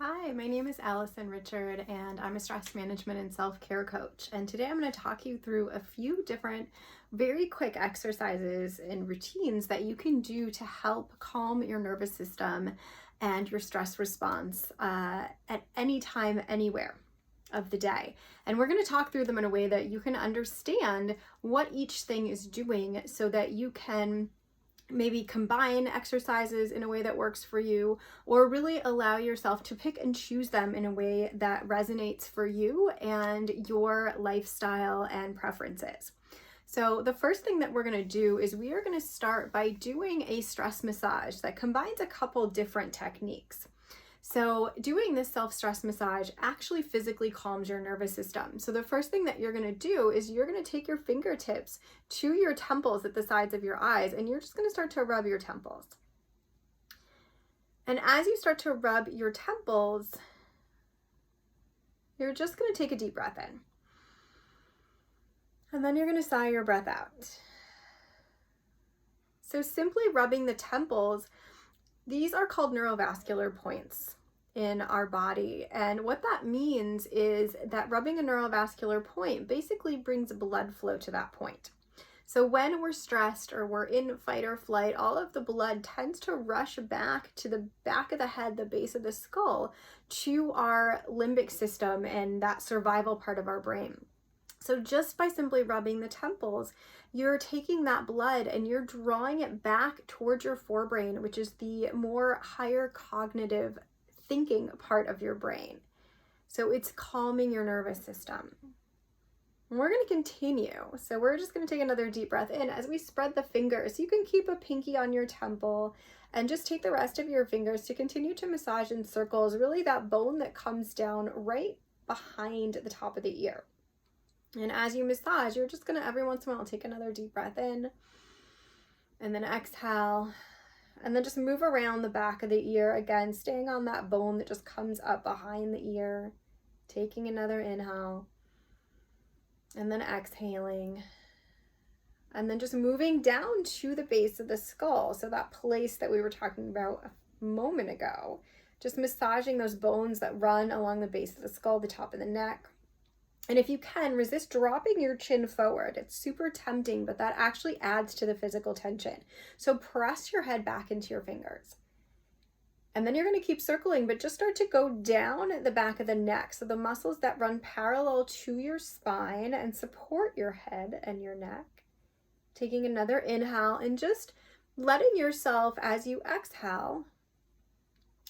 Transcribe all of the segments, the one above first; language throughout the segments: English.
Hi, my name is Allison Richard, and I'm a stress management and self-care coach. And today I'm going to talk you through a few different, very quick exercises and routines that you can do to help calm your nervous system and your stress response at any time, anywhere of the day. And we're going to talk through them in a way that you can understand what each thing is doing so that you can maybe combine exercises in a way that works for you, or really allow yourself to pick and choose them in a way that resonates for you and your lifestyle and preferences. So the first thing that we're going to do is we are going to start by doing a stress massage that combines a couple different techniques. So doing this self-stress massage actually physically calms your nervous system. So the first thing that you're going to do is you're going to take your fingertips to your temples at the sides of your eyes, and you're just going to start to rub your temples. And as you start to rub your temples, you're just going to take a deep breath in. And then you're going to sigh your breath out. So simply rubbing the temples, these are called neurovascular points in our body. And what that means is that rubbing a neurovascular point basically brings blood flow to that point. So when we're stressed or we're in fight or flight, all of the blood tends to rush back to the back of the head, the base of the skull, to our limbic system and that survival part of our brain. So just by simply rubbing the temples, you're taking that blood and you're drawing it back towards your forebrain, which is the more higher cognitive thinking part of your brain. So it's calming your nervous system. And we're going to continue. So we're just going to take another deep breath in as we spread the fingers. You can keep a pinky on your temple and just take the rest of your fingers to continue to massage in circles, really that bone that comes down right behind the top of the ear. And as you massage, you're just going to every once in a while take another deep breath in and then exhale, and then just move around the back of the ear again, staying on that bone that just comes up behind the ear, taking another inhale and then exhaling, and then just moving down to the base of the skull. So that place that we were talking about a moment ago, just massaging those bones that run along the base of the skull, the top of the neck. And if you can, resist dropping your chin forward. It's super tempting, but that actually adds to the physical tension. So press your head back into your fingers. And then you're going to keep circling, but just start to go down the back of the neck. So the muscles that run parallel to your spine and support your head and your neck. Taking another inhale and just letting yourself, as you exhale,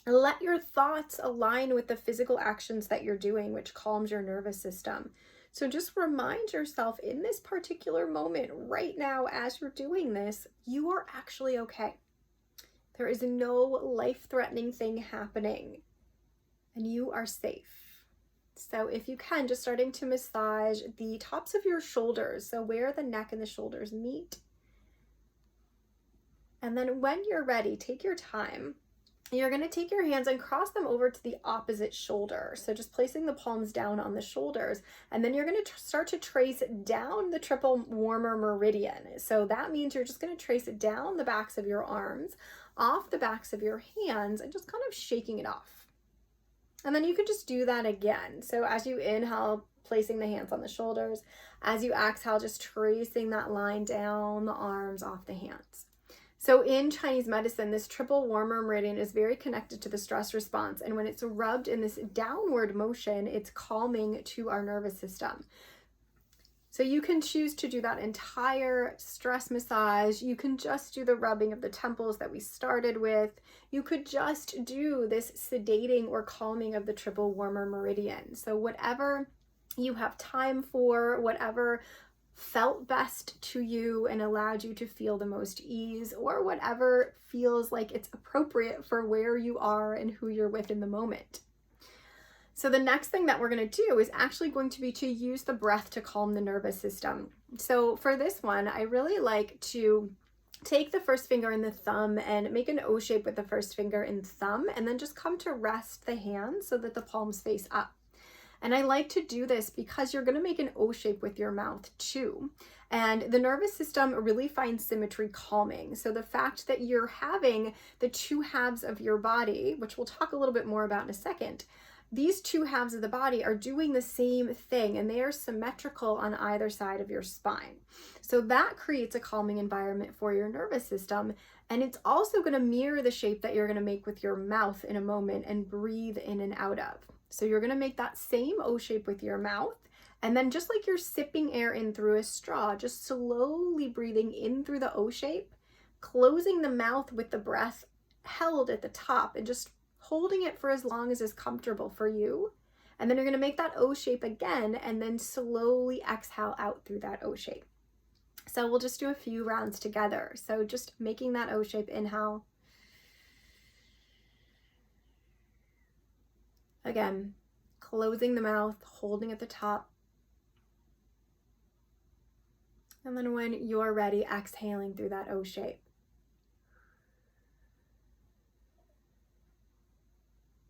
let your thoughts align with the physical actions that you're doing, which calms your nervous system. So just remind yourself in this particular moment right now, as you're doing this, you are actually okay. There is no life-threatening thing happening and you are safe. So if you can, just starting to massage the tops of your shoulders, so where the neck and the shoulders meet. And then when you're ready, take your time. You're going to take your hands and cross them over to the opposite shoulder. So just placing the palms down on the shoulders, and then you're going to start to trace down the triple warmer meridian. So that means you're just going to trace it down the backs of your arms, off the backs of your hands, and just kind of shaking it off. And then you can just do that again. So as you inhale, placing the hands on the shoulders. As you exhale, just tracing that line down the arms, off the hands. So in Chinese medicine, this triple warmer meridian is very connected to the stress response. And when it's rubbed in this downward motion, it's calming to our nervous system. So you can choose to do that entire stress massage. You can just do the rubbing of the temples that we started with. You could just do this sedating or calming of the triple warmer meridian. So whatever you have time for, whatever felt best to you and allowed you to feel the most ease, or whatever feels like it's appropriate for where you are and who you're with in the moment. So the next thing that we're going to do is actually going to be to use the breath to calm the nervous system. So for this one, I really like to take the first finger and the thumb and make an O shape with the first finger and thumb, and then just come to rest the hands so that the palms face up. And I like to do this because you're going to make an O shape with your mouth too. And the nervous system really finds symmetry calming. So the fact that you're having the two halves of your body, which we'll talk a little bit more about in a second, these two halves of the body are doing the same thing, and they are symmetrical on either side of your spine. So that creates a calming environment for your nervous system. And it's also going to mirror the shape that you're going to make with your mouth in a moment and breathe in and out of. So you're going to make that same O shape with your mouth. And then just like you're sipping air in through a straw, just slowly breathing in through the O shape, closing the mouth with the breath held at the top and just holding it for as long as is comfortable for you. And then you're going to make that O shape again and then slowly exhale out through that O shape. So we'll just do a few rounds together. So just making that O shape, inhale. Again, closing the mouth, holding at the top. And then when you're ready, exhaling through that O shape.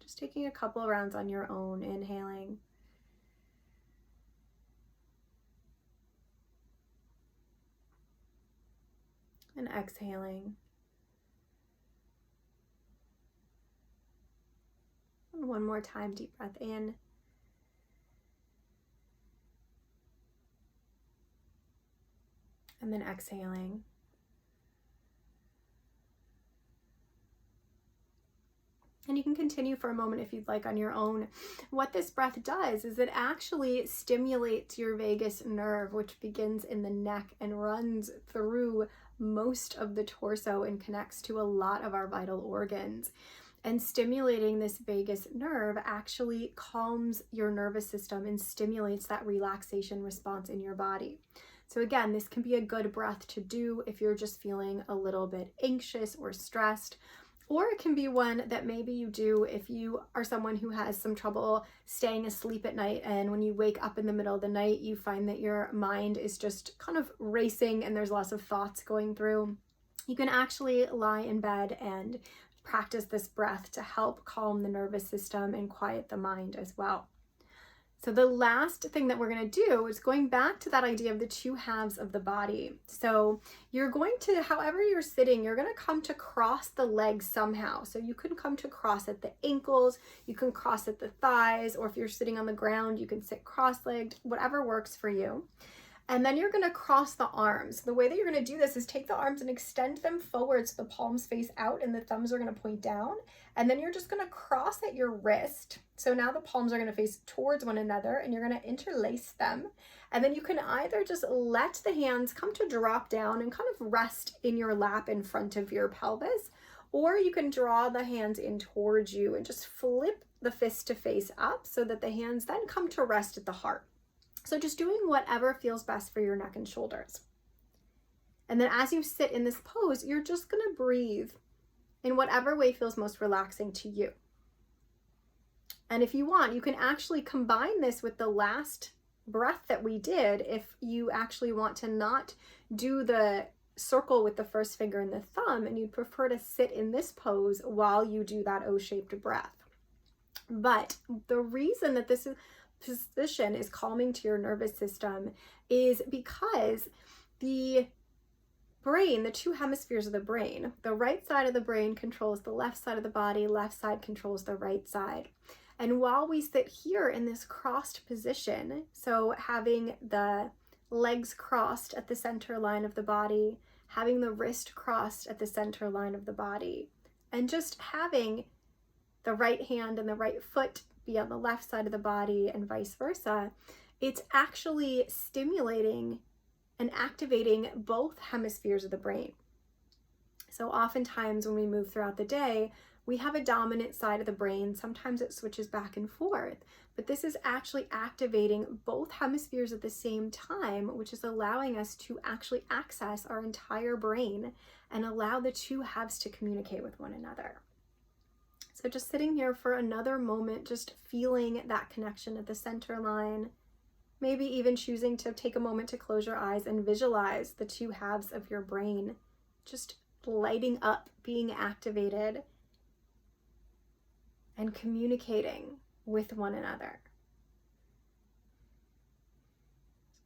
Just taking a couple of rounds on your own, inhaling. And exhaling. And one more time, deep breath in. And then exhaling. And you can continue for a moment if you'd like on your own. What this breath does is it actually stimulates your vagus nerve, which begins in the neck and runs through most of the torso and connects to a lot of our vital organs. And stimulating this vagus nerve actually calms your nervous system and stimulates that relaxation response in your body. So again, this can be a good breath to do if you're just feeling a little bit anxious or stressed. Or it can be one that maybe you do if you are someone who has some trouble staying asleep at night, and when you wake up in the middle of the night, you find that your mind is just kind of racing and there's lots of thoughts going through. You can actually lie in bed and practice this breath to help calm the nervous system and quiet the mind as well. So the last thing that we're going to do is going back to that idea of the two halves of the body. So you're going to, however you're sitting, you're going to come to cross the legs somehow. So you can come to cross at the ankles, you can cross at the thighs, or if you're sitting on the ground, you can sit cross-legged, whatever works for you. And then you're going to cross the arms. The way that you're going to do this is take the arms and extend them forward so the palms face out and the thumbs are going to point down. And then you're just going to cross at your wrist. So now the palms are going to face towards one another and you're going to interlace them. And then you can either just let the hands come to drop down and kind of rest in your lap in front of your pelvis, or you can draw the hands in towards you and just flip the fist to face up so that the hands then come to rest at the heart. So just doing whatever feels best for your neck and shoulders. And then as you sit in this pose, you're just going to breathe in whatever way feels most relaxing to you. And if you want, you can actually combine this with the last breath that we did if you actually want to not do the circle with the first finger and the thumb and you'd prefer to sit in this pose while you do that O-shaped breath. But the reason that this position is calming to your nervous system is because the brain, the two hemispheres of the brain, the right side of the brain controls the left side of the body, left side controls the right side. And while we sit here in this crossed position, so having the legs crossed at the center line of the body, having the wrist crossed at the center line of the body, and just having the right hand and the right foot be on the left side of the body and vice versa, it's actually stimulating and activating both hemispheres of the brain. So oftentimes when we move throughout the day, we have a dominant side of the brain. Sometimes it switches back and forth, but this is actually activating both hemispheres at the same time, which is allowing us to actually access our entire brain and allow the two halves to communicate with one another. So just sitting here for another moment, just feeling that connection at the center line, maybe even choosing to take a moment to close your eyes and visualize the two halves of your brain just lighting up, being activated, and communicating with one another.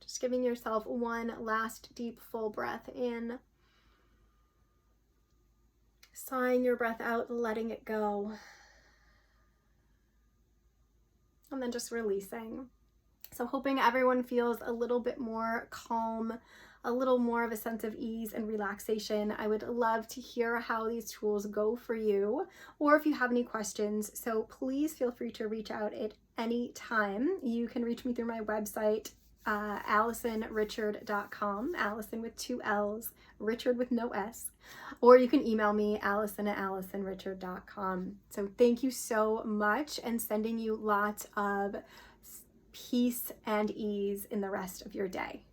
Just giving yourself one last deep, full breath in. Sighing your breath out, letting it go. And then just releasing. So hoping everyone feels a little bit more calm, a little more of a sense of ease and relaxation. I would love to hear how these tools go for you, or if you have any questions. So please feel free to reach out at any time. You can reach me through my website, AllisonRichard.com, Allison with 2 L's, Richard with no S, or you can email me, Allison@AllisonRichard.com. So thank you so much, and sending you lots of peace and ease in the rest of your day.